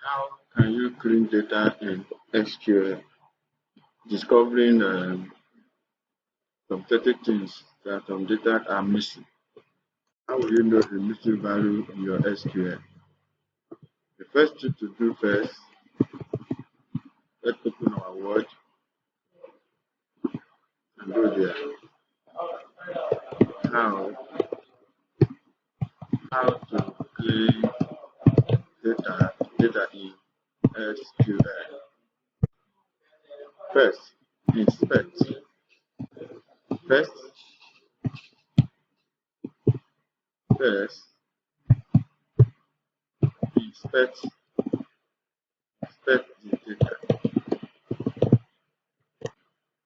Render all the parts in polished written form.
How can you clean data in SQL? Discovering some certain things that some data are missing. How will you know the missing value in your SQL? The first thing to do first, let's open our Word and go there. Now, how to clean data in SQL. First, inspect. First, first, inspect the data.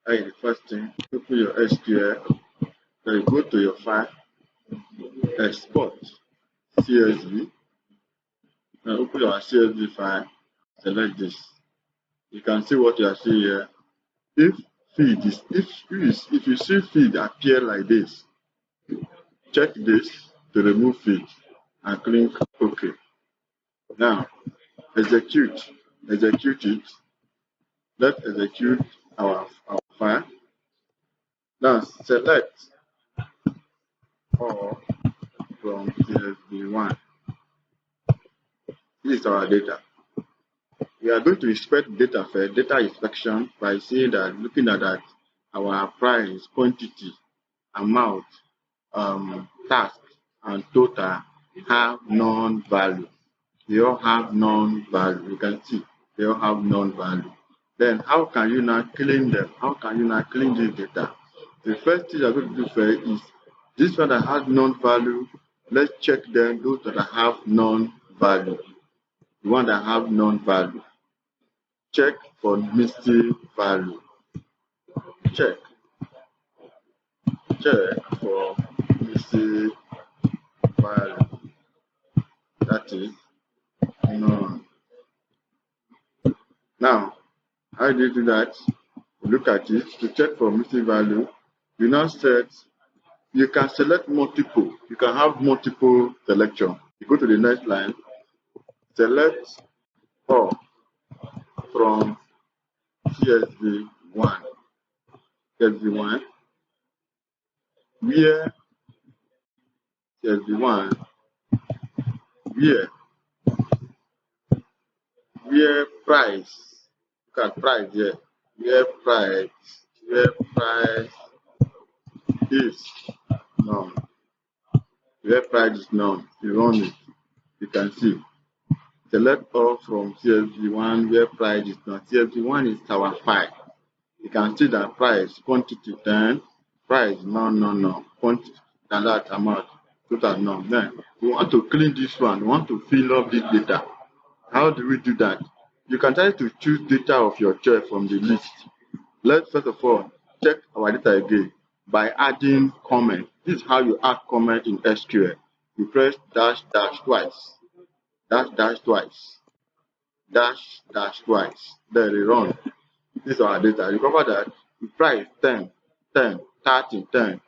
That is the first thing. Open your SQL. Then you go to your file, export CSV. Now open your CSV file, select this. You can see what you are seeing here. If you see feed appear like this, check this to remove feed and click OK. Now execute it. Let's execute our file. Now select all from CSV1. This is our data. We are going to inspect data first, data inspection, by seeing that, looking at that, our price, quantity, amount, task, and total have non-value. They all have non-value. You can see they all have non-value. Then how can you now clean them? How can you now clean this data? The first thing you're going to do first is this one that has non-value. Let's check them, those that have non-value. The one that have non-value. Check for missing value. Check for missing value. That is none. Now, how do you do that? Look at it. To check for missing value, you now you can select multiple. You can have multiple selection. You go to the next line, select all from CSV1. CSV1, where CSV1, where price, look at price here, where price is none. Where price is none, you run it, you can see. Select all from CSV1 where price is none. CSV1 is our file. You can see that price, quantity 10, price no, quantity than that amount, total none. Then we want to clean this one, we want to fill up this data. How do we do that? You can try to choose data of your choice from the list. Let's first of all check our data again by adding comment. This is how you add comment in SQL. You press dash twice, dash twice, then you run. This is our data. You cover that price 10, 30, 10.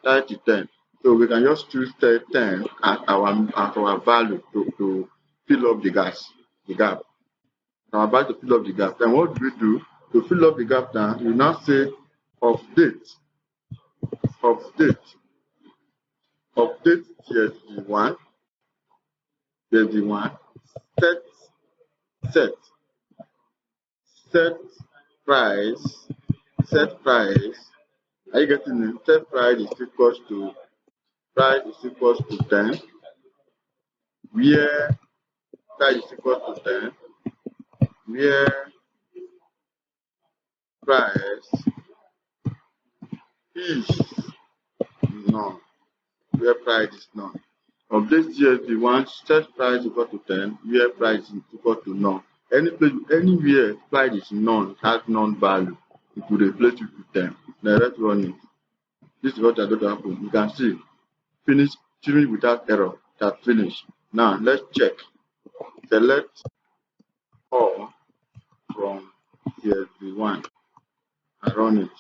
So we can just choose 10 as our value to fill up the gap. Our value to fill up the gap. Then what do we do? To fill up the gap now, you now say update CSV1, set price. Are you getting it? Set price is equals to 10. Where price is equals to 10. Where price is none. Where price is none. Of this CSV1, set price equal to 10. Where price is equal to none. Anywhere price is none, has non-value, it will replace it with 10. Now let's run it. This is what I going to happen. You can see finish without error. That finished. Now let's check. Select all from CSV1 and run it.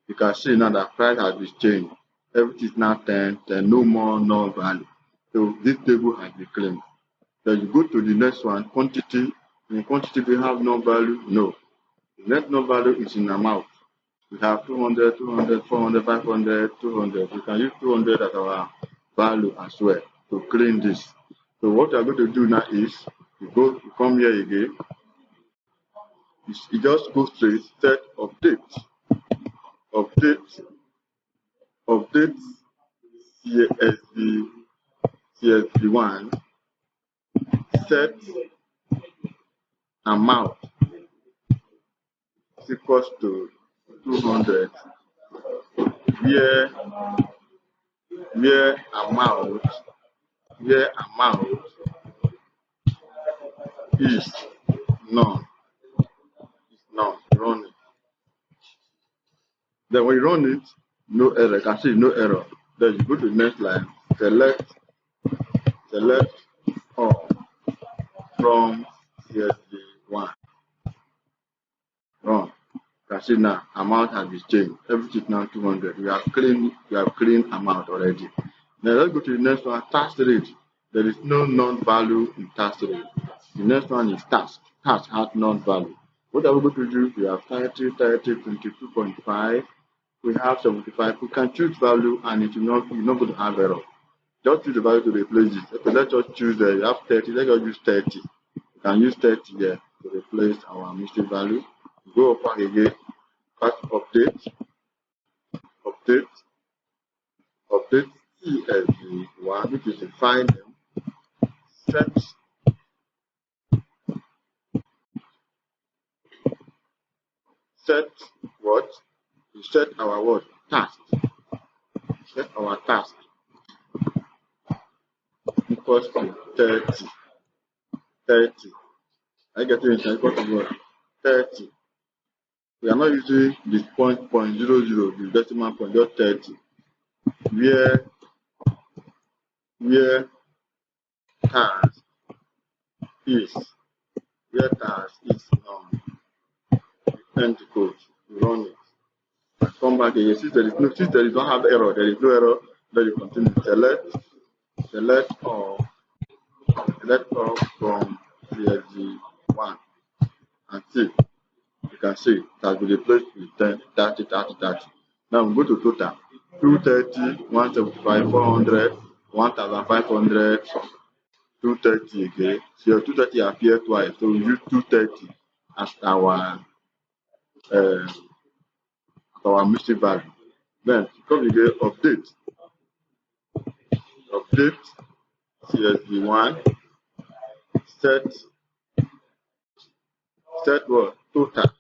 You can see now that price has been changed. Everything is now 10, no more non-value. So this table has been cleaned. Then you go to the next one, quantity In quantity, do you have no value? No. The net no value is in amount. We have 200, 200, 400, 500, 200. We can use 200 as our value as well to clean this. So what we are going to do now is you come here again. You just go straight, set update, update, update CSV1, set amount equals to 200, where amount is none. Run it. Then when you run it, no error. You can see no error. Then you go to the next line, select all from CSV1. Run. You can see now amount has been changed. Everything is now 200. We have clean amount already. Now let's go to the next one, task rate. There is no non-value in task rate. The next one is task. Task has non-value. What are we going to do? We have 30, 22.5. We have 75. We can choose value and it will not, you're not going to have error. Just choose the value to replace it. Okay, let's just choose you have 30. Let's just use 30. You can use 30 here to replace our mistake value. Go back again, press update CSV1, which is the file name, set what? We set our what? Task. Set our task equals to 30. 30. I get it equal to what? 30. We are not using this .00, the decimal point, just 30. Where task is none. Enter the code, you run it. And come back again. Since there don't have error, there is no error, then you continue. Select all from CSV1 and see. You can see it has been replaced with 10, 30, 30, 30. Now we go to total. 230, 175, 400, 1500, 230 again. So your 230 appear twice. So we use 230 as our mistake value. Then come again, update CSV1, set what? Total.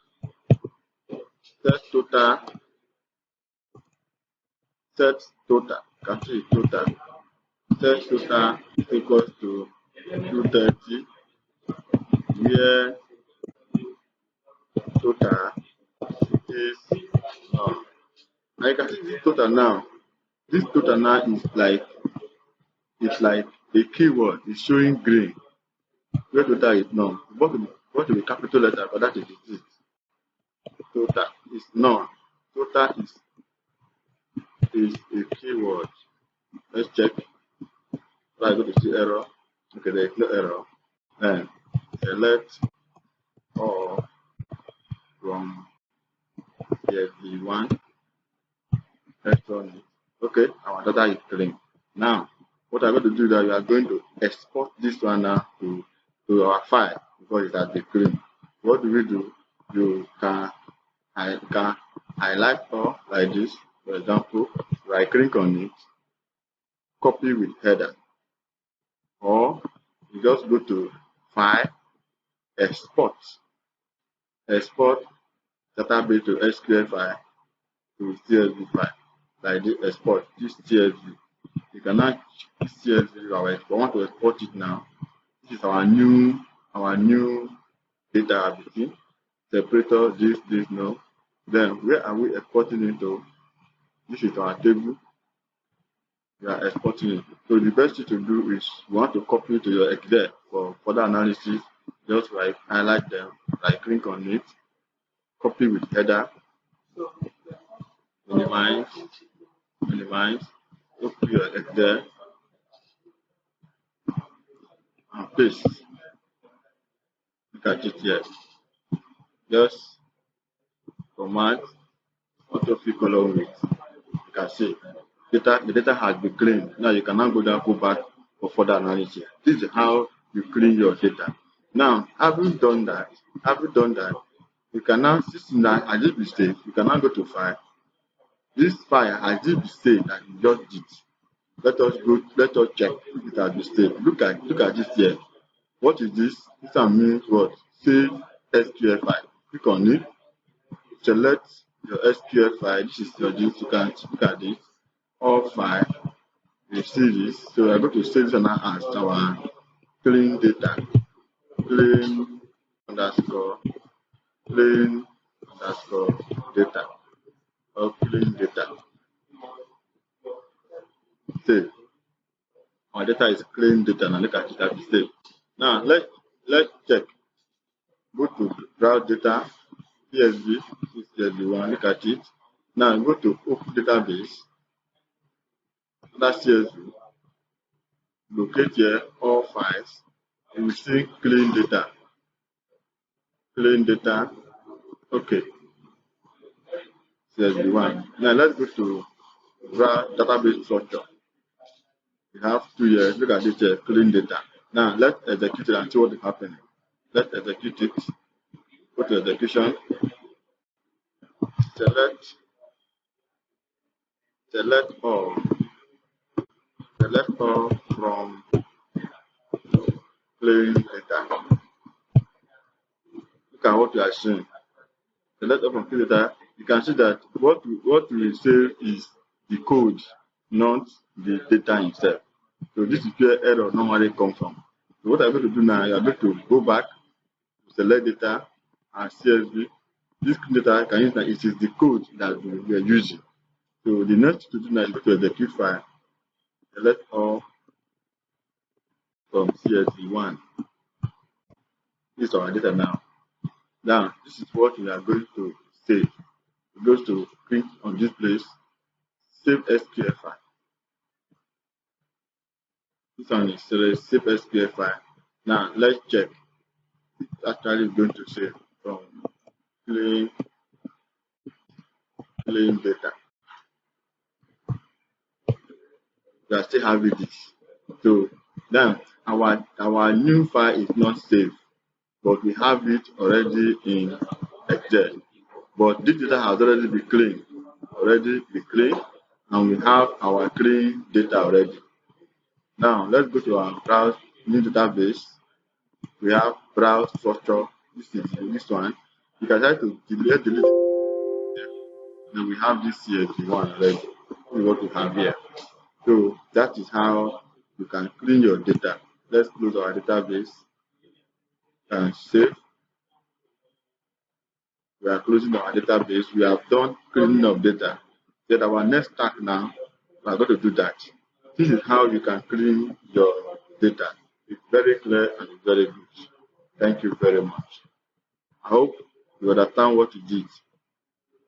Set total. Can see total. Set total equals to 230, where total is now. I can see this total now. This total now is like a keyword. It's showing green. Where total is none. What will be capital letter, but that is it. Total is none. Total is a keyword. Let's check. So I go to see error. Okay, there is no error. Then select all from CSV1. Let's run it. Okay, our data is clean. Now, what I'm going to do is that we are going to export this one now to our file because it has been clean. What do we do? You can highlight all like this. For example, right click on it, copy with header, or you just go to File, Export database to SQL file to CSV file. Like this, export this CSV. You can now this CSV. If I want to export it now, this is our new data everything. Separator, this no. Then where are we exporting it to? This is our table. We are exporting it. So the best thing to do is you want to copy it to your Excel for further analysis. Just highlight them, click on it, copy with header, minimize, copy your Excel and paste. Look at it here. Just command autofill column width. You can see the data has been cleaned. Now you can now go back for further analysis. This is how you clean your data. Now, having done that, you can now see that has it been saved. You can now go to file. This file has it been saved that you just did. Let us check if it has been saved. Look at this here. What is this? This one means what? Save SQL file. Click on it. Select your SQL file. This is your this. You can look at this. All file. You see this. So we are going to save this now as our clean data. Clean underscore clean underscore data or clean data. Save. Our data is clean data. Now look at it. That is saved. Now let's check. Go to browse data. CSV, CSV1, look at it. Now go to open database, under CSV, locate here all files, and you see clean data. Clean data, okay, CSV1. Now let's go to database structure. We have 2 years, look at this here, clean data. Now let's execute it and see what is happening. Let's execute it. Go to execution, select all from clean data. Look at what you are seeing. Select all from clean data. You can see that what we save is the code, not the data itself. So this is where error normally comes from. So what I'm going to do now, I'm going to go back, select data and CSV. This clean data can use that it is the code that we are using. So the next to do now is go to execute file. Select all from CSV1. This is our data now. Now, this is what we are going to save. We go to click on this place, save SQL file. This one is save SQL file. Now, let's check. It's actually going to save from clean data. We are still having this. So then our new file is not saved, but we have it already in Excel. But this data has already been cleaned, and we have our clean data already. Now let's go to our browse new database. We have browse structure. This is this one. You can try to delete it. Then we have this CSV1 already. This is what we have here. So that is how you can clean your data. Let's close our database and save. We are closing our database. We have done cleaning of data. Then our next task now, we are going to do that. This is how you can clean your data. It's very clear and it's very good. Thank you very much. I hope you understand what you did.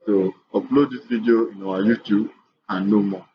So upload this video in our YouTube and know more.